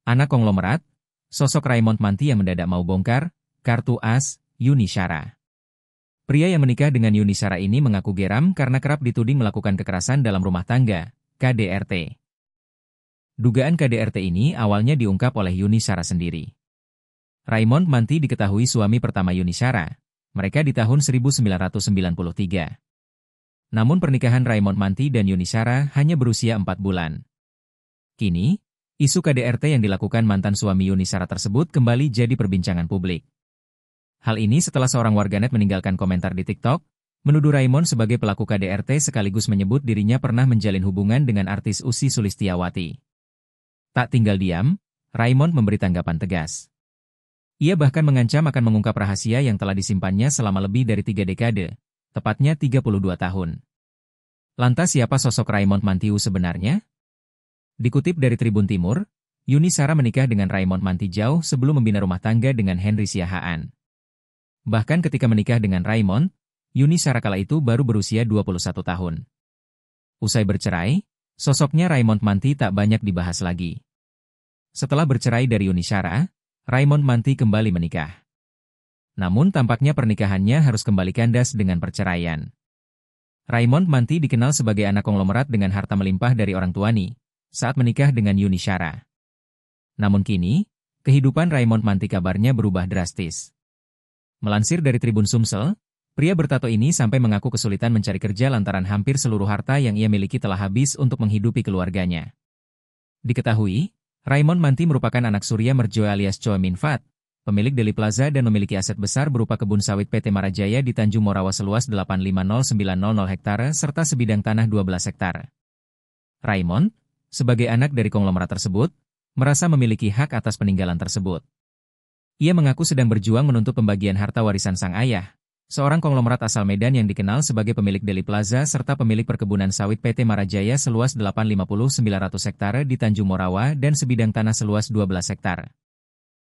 Anak konglomerat, sosok Raymond Manti yang mendadak mau bongkar, kartu as, Yuni Syara. Pria yang menikah dengan Yuni Syara ini mengaku geram karena kerap dituding melakukan kekerasan dalam rumah tangga, KDRT. Dugaan KDRT ini awalnya diungkap oleh Yuni Syara sendiri. Raymond Manti diketahui suami pertama Yuni Syara. Mereka di tahun 1993. Namun pernikahan Raymond Manti dan Yuni Syara hanya berusia 4 bulan. Kini, isu KDRT yang dilakukan mantan suami Yuni Syara tersebut kembali jadi perbincangan publik. Hal ini setelah seorang warganet meninggalkan komentar di TikTok, menuduh Raymond sebagai pelaku KDRT sekaligus menyebut dirinya pernah menjalin hubungan dengan artis Ussy Sulistyawati. Tak tinggal diam, Raymond memberi tanggapan tegas. Ia bahkan mengancam akan mengungkap rahasia yang telah disimpannya selama lebih dari 3 dekade, tepatnya 32 tahun. Lantas siapa sosok Raymond Manti sebenarnya? Dikutip dari Tribun Timur, Yuni Syara menikah dengan Raymond Manti jauh sebelum membina rumah tangga dengan Henry Siahaan. Bahkan ketika menikah dengan Raymond, Yuni Syara kala itu baru berusia 21 tahun. Usai bercerai, sosoknya Raymond Manti tak banyak dibahas lagi. Setelah bercerai dari Yuni Syara, Raymond Manti kembali menikah. Namun tampaknya pernikahannya harus kembali kandas dengan perceraian. Raymond Manti dikenal sebagai anak konglomerat dengan harta melimpah dari orang tuanya saat menikah dengan Yuni Syara. Namun kini, kehidupan Raymond Manti kabarnya berubah drastis. Melansir dari Tribun Sumsel, pria bertato ini sampai mengaku kesulitan mencari kerja lantaran hampir seluruh harta yang ia miliki telah habis untuk menghidupi keluarganya. Diketahui, Raymond Manti merupakan anak Surya Merjo alias Choi Min Fat, pemilik Deli Plaza dan memiliki aset besar berupa kebun sawit PT Marajaya di Tanjung Morawa seluas 850.900 hektare serta sebidang tanah 12 hektare. Raymond, sebagai anak dari konglomerat tersebut, merasa memiliki hak atas peninggalan tersebut. Ia mengaku sedang berjuang menuntut pembagian harta warisan sang ayah, seorang konglomerat asal Medan yang dikenal sebagai pemilik Deli Plaza serta pemilik perkebunan sawit PT Marajaya seluas 850.900 hektare di Tanjung Morawa dan sebidang tanah seluas 12 hektare.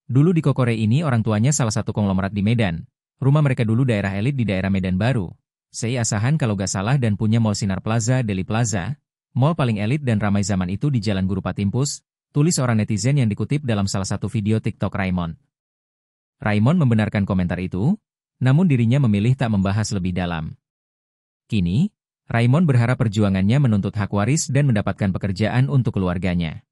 Dulu di Kokore ini orang tuanya salah satu konglomerat di Medan. Rumah mereka dulu daerah elit di daerah Medan Baru. Sei Asahan kalau gak salah dan punya Mall Sinar Plaza, Deli Plaza, mall paling elit dan ramai zaman itu di Jalan Guru Patimpus, tulis orang netizen yang dikutip dalam salah satu video TikTok Raymond. Raymond membenarkan komentar itu, namun dirinya memilih tak membahas lebih dalam. Kini, Raymond berharap perjuangannya menuntut hak waris dan mendapatkan pekerjaan untuk keluarganya.